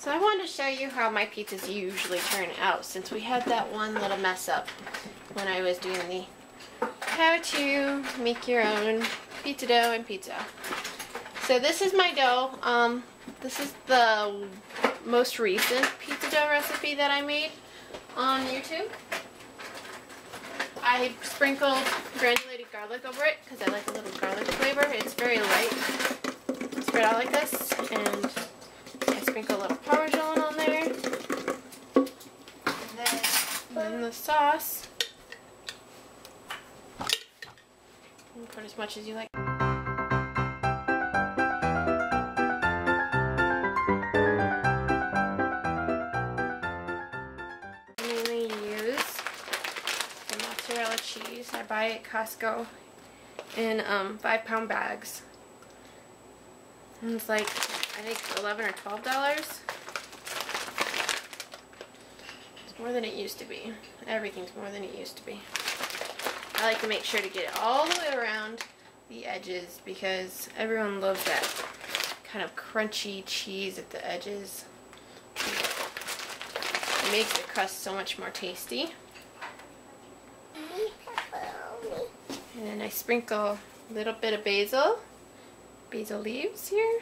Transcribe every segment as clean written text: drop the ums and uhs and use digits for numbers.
So I wanted to show you how my pizzas usually turn out, since we had that one little mess up when I was doing the how to make your own pizza dough and pizza. So this is my dough. This is the most recent pizza dough recipe that I made on YouTube. I sprinkled granulated garlic over it because I like a little garlic flavor. It's very light. Spread out like this, and I sprinkle a little Parmesan on there. And then the sauce. You can put as much as you like. Mozzarella cheese. I buy it at Costco in 5-pound bags. And it's like, I think $11 or $12. It's more than it used to be. Everything's more than it used to be. I like to make sure to get it all the way around the edges because everyone loves that kind of crunchy cheese at the edges. It makes the crust so much more tasty. And then I sprinkle a little bit of basil leaves here.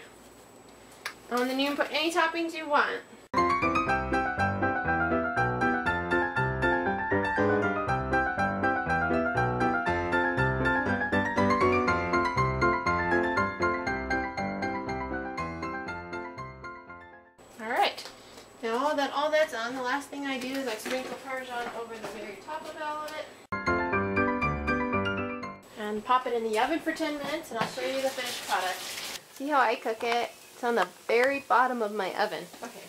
And then you can put any toppings you want. Alright, now that all that's on, the last thing I do is I sprinkle Parmesan over the very top of all of it. And pop it in the oven for 10 minutes, and I'll show you the finished product. See how I cook it? It's on the very bottom of my oven. Okay.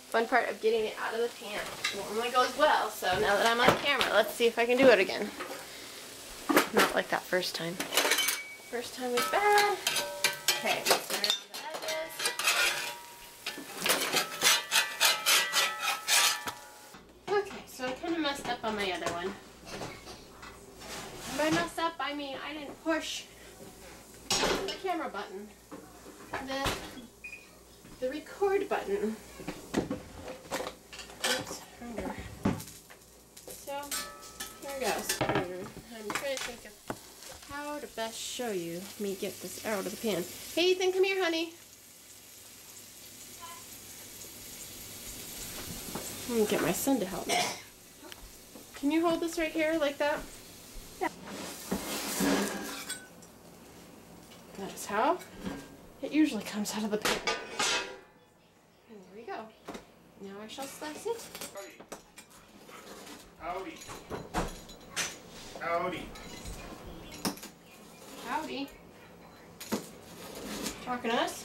Fun part of getting it out of the pan. Normally goes well, so now that I'm on camera, let's see if I can do it again. Not like that first time. First time was bad. Okay, let's turn around the edges. Okay, so I kind of messed up on my other one. By messed up, I mean I didn't push the camera button, the record button. Oops, harder. So here goes. I'm trying to think of how to best show you me get this out of the pan. Hey Ethan, come here, honey. I'm gonna get my son to help me. Can you hold this right here like that? That's how it usually comes out of the pan. And there we go. Now I shall slice it. Howdy. Howdy. Howdy. Talking to us?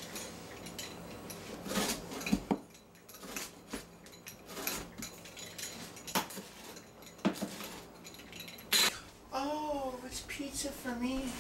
Oh, it's pizza for me.